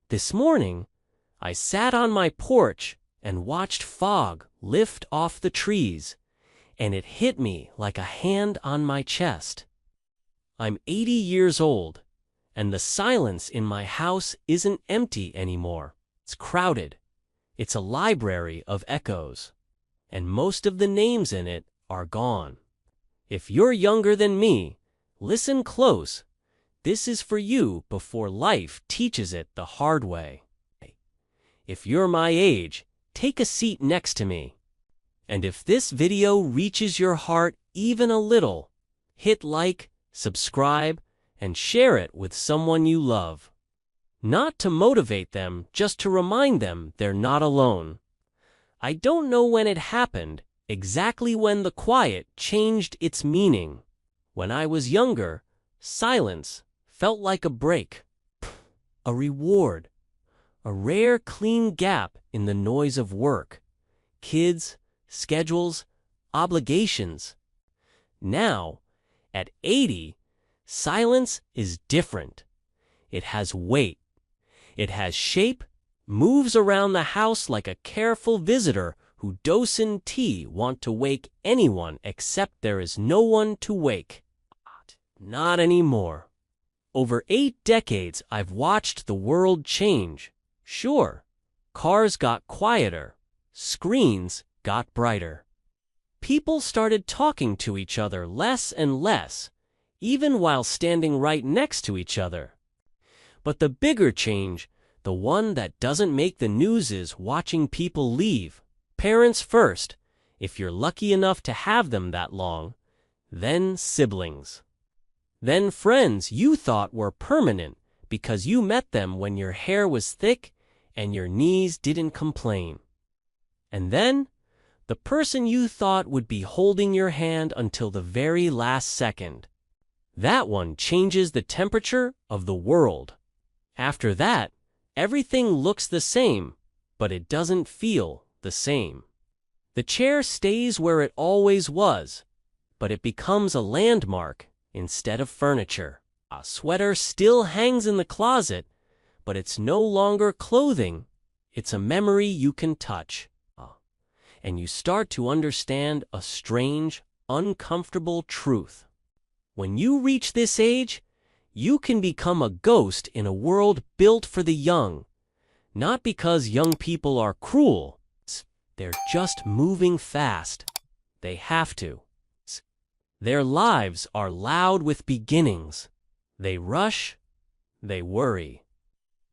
This morning, I sat on my porch and watched fog lift off the trees, and it hit me like a hand on my chest. I'm 80 years old, and the silence in my house isn't empty anymore. It's crowded. It's a library of echoes, and most of the names in it are gone. If you're younger than me, listen close. This is for you before life teaches it the hard way. If you're my age, take a seat next to me. And if this video reaches your heart even a little, hit like, subscribe, and share it with someone you love. Not to motivate them, just to remind them they're not alone. I don't know when it happened, exactly when the quiet changed its meaning. When I was younger, silence felt like a break, a reward, a rare clean gap in the noise of work, kids, schedules, obligations. Now, at 80, silence is different. It has weight. It has shape, moves around the house like a careful visitor who doesn't want to wake anyone except there is no one to wake. Not anymore. Over 8 decades, I've watched the world change. Sure, cars got quieter, screens got brighter. People started talking to each other less and less, even while standing right next to each other. But the bigger change, the one that doesn't make the news, is watching people leave. Parents first, if you're lucky enough to have them that long, then siblings. Then friends you thought were permanent because you met them when your hair was thick and your knees didn't complain. And then, the person you thought would be holding your hand until the very last second. That one changes the temperature of the world. After that, everything looks the same, but it doesn't feel the same. The chair stays where it always was, but it becomes a landmark instead of furniture. A sweater still hangs in the closet, but it's no longer clothing. It's a memory you can touch. And you start to understand a strange, uncomfortable truth. When you reach this age, you can become a ghost in a world built for the young. Not because young people are cruel. They're just moving fast. They have to. Their lives are loud with beginnings. They rush. They worry.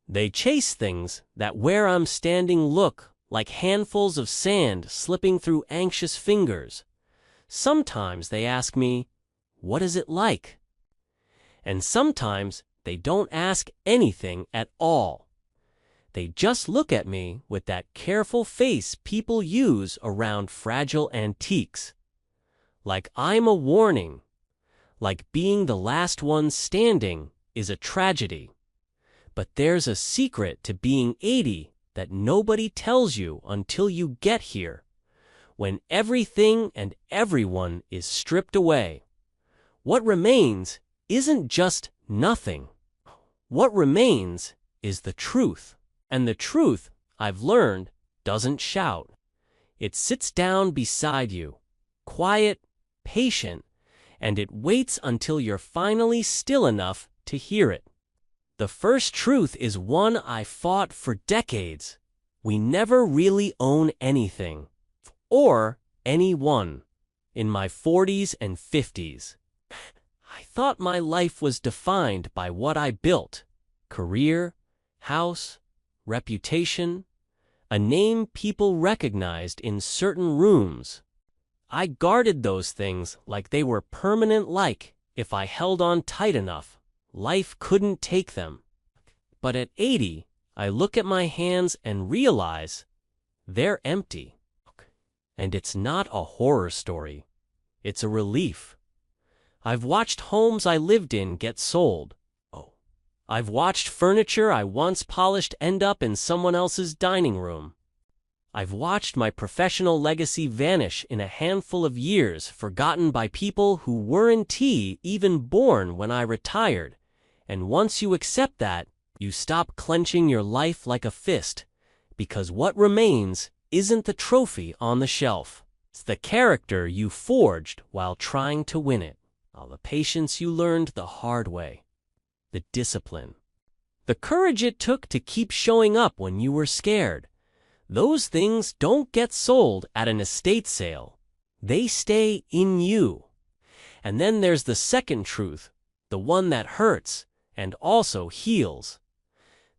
They chase things that where I'm standing look like handfuls of sand slipping through anxious fingers. Sometimes they ask me, "What is it like?" And sometimes they don't ask anything at all. They just look at me with that careful face people use around fragile antiques. Like I'm a warning. Like being the last one standing is a tragedy. But there's a secret to being 80 that nobody tells you until you get here, when everything and everyone is stripped away. What remains isn't just nothing. What remains is the truth. And the truth, I've learned, doesn't shout. It sits down beside you, quiet, patient, and it waits until you're finally still enough to hear it. The first truth is one I fought for decades. We never really own anything, or anyone. In my 40s and 50s, I thought my life was defined by what I built: career, house, reputation, a name people recognized in certain rooms. I guarded those things like they were permanent, like if I held on tight enough, life couldn't take them. But at 80, I look at my hands and realize they're empty. And it's not a horror story. It's a relief. I've watched homes I lived in get sold. I've watched furniture I once polished end up in someone else's dining room. I've watched my professional legacy vanish in a handful of years, forgotten by people who weren't even born when I retired. And once you accept that, You stop clenching your life like a fist, because what remains isn't the trophy on the shelf. It's the character you forged while trying to win it, all the patience you learned the hard way, the discipline, the courage it took to keep showing up when you were scared. Those things don't get sold at an estate sale. They stay in you. And then there's the second truth, the one that hurts and also heals.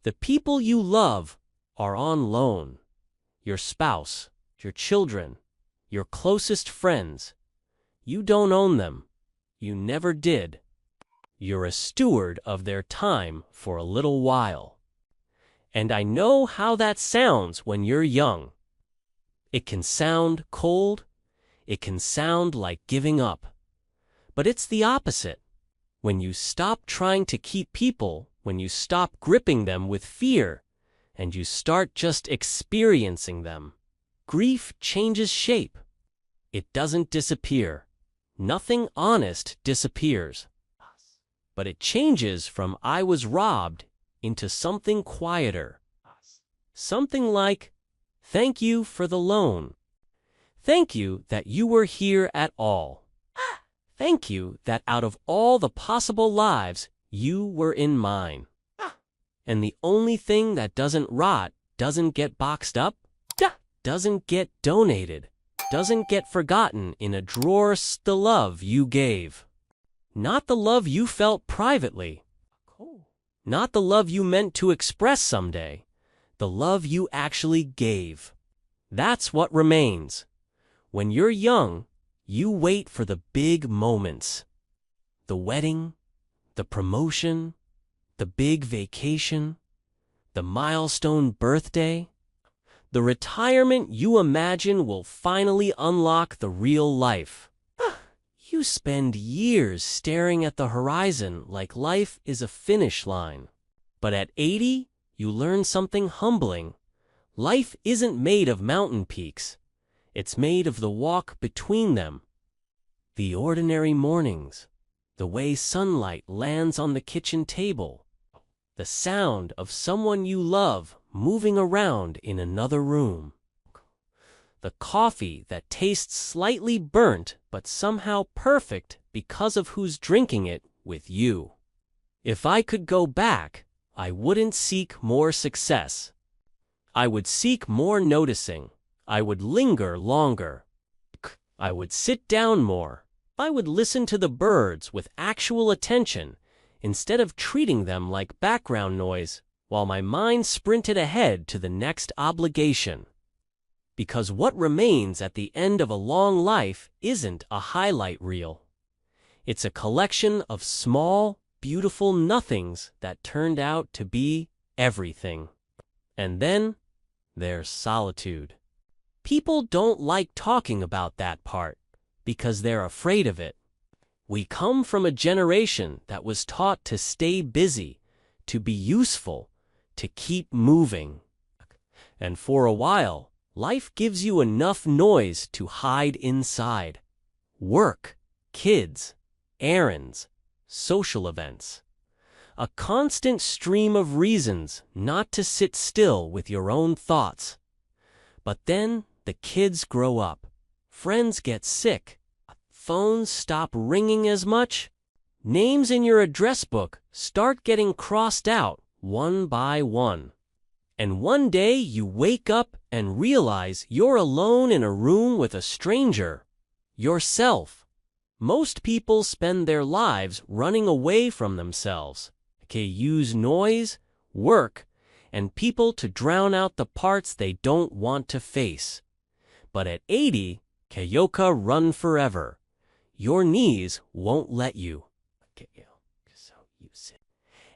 The people you love are on loan. Your spouse, your children, your closest friends. You don't own them. You never did. You're a steward of their time for a little while. And I know how that sounds when you're young. It can sound cold. It can sound like giving up. But it's the opposite. When you stop trying to keep people, when you stop gripping them with fear, and you start just experiencing them, grief changes shape. It doesn't disappear. Nothing honest disappears. But it changes from "I was robbed" into something quieter. Something like, "Thank you for the loan. Thank you that you were here at all. Thank you that out of all the possible lives, you were in mine." And the only thing that doesn't rot, doesn't get boxed up, doesn't get donated, doesn't get forgotten in a drawer, the love you gave. Not the love you felt privately. Not the love you meant to express someday. The love you actually gave. That's what remains. When you're young, you wait for the big moments. The wedding, the promotion, the big vacation, the milestone birthday, the retirement you imagine will finally unlock the real life. You spend years staring at the horizon like life is a finish line. But at 80, you learn something humbling. Life isn't made of mountain peaks. It's made of the walk between them. The ordinary mornings, the way sunlight lands on the kitchen table, the sound of someone you love moving around in another room, the coffee that tastes slightly burnt but somehow perfect because of who's drinking it with you. If I could go back, I wouldn't seek more success. I would seek more noticing. I would linger longer. I would sit down more. I would listen to the birds with actual attention instead of treating them like background noise while my mind sprinted ahead to the next obligation. Because what remains at the end of a long life isn't a highlight reel. It's a collection of small, beautiful nothings that turned out to be everything. And then there's solitude. People don't like talking about that part because they're afraid of it. We come from a generation that was taught to stay busy, to be useful, to keep moving. And for a while, life gives you enough noise to hide inside. Work, kids, errands, social events. A constant stream of reasons not to sit still with your own thoughts. But then the kids grow up. Friends get sick. Phones stop ringing as much. Names in your address book start getting crossed out one by one. And one day you wake up and realize you're alone in a room with a stranger. Yourself. Most people spend their lives running away from themselves. They use noise, work, and people to drown out the parts they don't want to face. But at 80, Kayoka run forever. Your knees won't let you.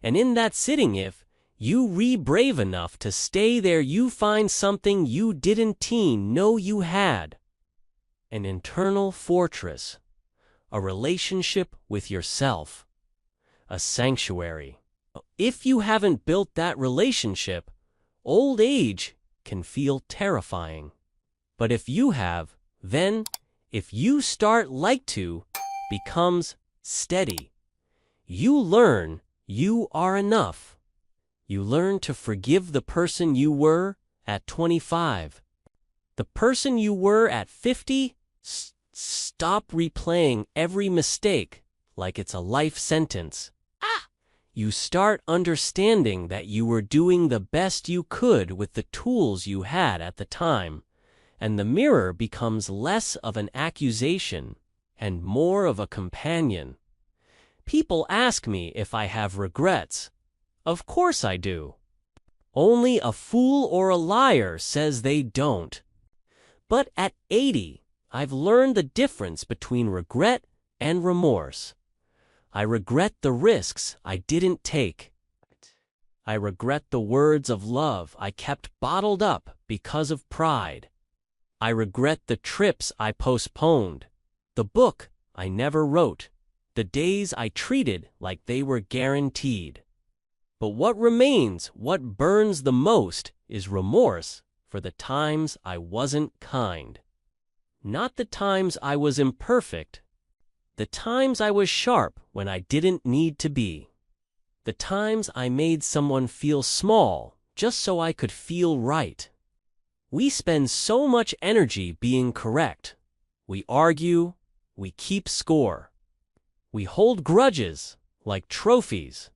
And in that sitting, if you brave enough to stay there, you find something you didn't know you had. An internal fortress. A relationship with yourself. A sanctuary. If you haven't built that relationship, old age can feel terrifying. But if you have, then, if you start becomes steady. You learn you are enough. You learn to forgive the person you were at 25. The person you were at 50, stop replaying every mistake like it's a life sentence. You start understanding that you were doing the best you could with the tools you had at the time, and the mirror becomes less of an accusation and more of a companion. People ask me if I have regrets. Of course I do. Only a fool or a liar says they don't. But at 80, I've learned the difference between regret and remorse. I regret the risks I didn't take. I regret the words of love I kept bottled up because of pride. I regret the trips I postponed, the book I never wrote, the days I treated like they were guaranteed. But what remains, what burns the most, is remorse for the times I wasn't kind. Not the times I was imperfect. The times I was sharp when I didn't need to be. The times I made someone feel small just so I could feel right. We spend so much energy being correct. We argue, we keep score. We hold grudges like trophies.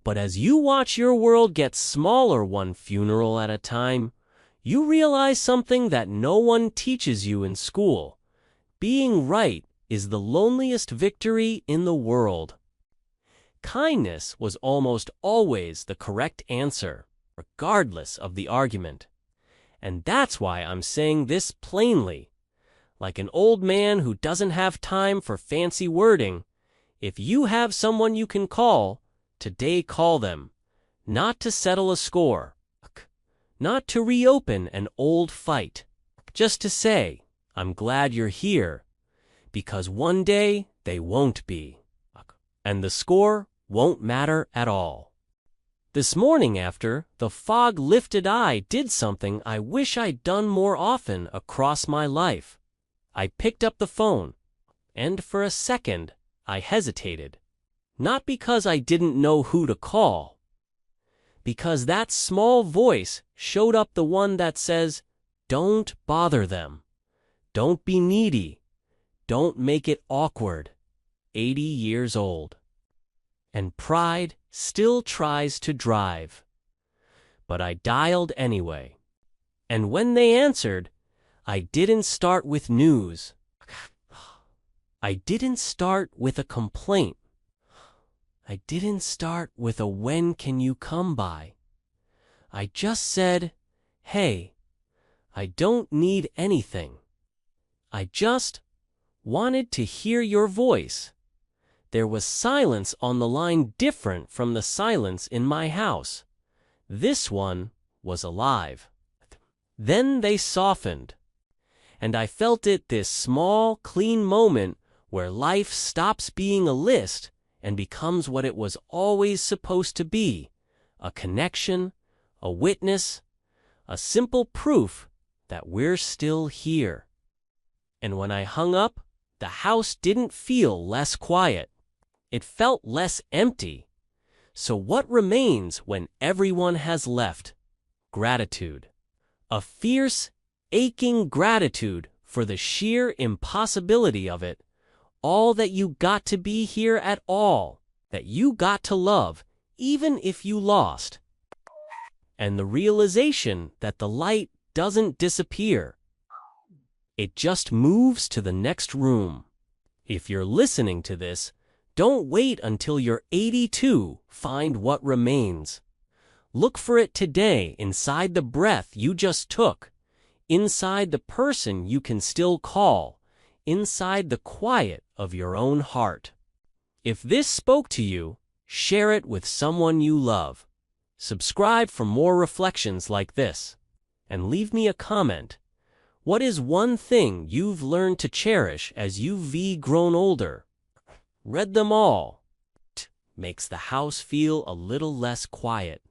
But as you watch your world get smaller one funeral at a time, you realize something that no one teaches you in school. Being right is the loneliest victory in the world. Kindness was almost always the correct answer, regardless of the argument. And that's why I'm saying this plainly. Like an old man who doesn't have time for fancy wording, if you have someone you can call, today call them. Not to settle a score. Not to reopen an old fight. Just to say, I'm glad you're here. Because one day they won't be. And the score won't matter at all. This morning after the fog lifted, I did something I wish I'd done more often across my life. I picked up the phone, and for a second I hesitated. Not because I didn't know who to call. Because that small voice showed up, the one that says, don't bother them. Don't be needy. Don't make it awkward. 80 years old. And pride still tries to drive. But I dialed anyway. And when they answered, I didn't start with news. I didn't start with a complaint. I didn't start with a when can you come by. I just said, hey, I don't need anything. I just wanted to hear your voice. There was silence on the line different from the silence in my house. This one was alive. Then they softened. And I felt it, this small, clean moment where life stops being a list and becomes what it was always supposed to be, a connection, a witness, a simple proof that we're still here. And when I hung up, the house didn't feel less quiet. It felt less empty. So what remains when everyone has left? Gratitude. A fierce, aching gratitude for the sheer impossibility of it. All that you got to be here at all. That you got to love, even if you lost. And the realization that the light doesn't disappear. It just moves to the next room. If you're listening to this, don't wait until you're 82. Find what remains. Look for it today inside the breath you just took, inside the person you can still call, inside the quiet of your own heart. If this spoke to you, share it with someone you love. Subscribe for more reflections like this, and leave me a comment. What is one thing you've learned to cherish as you've grown older? Read them all. Makes the house feel a little less quiet.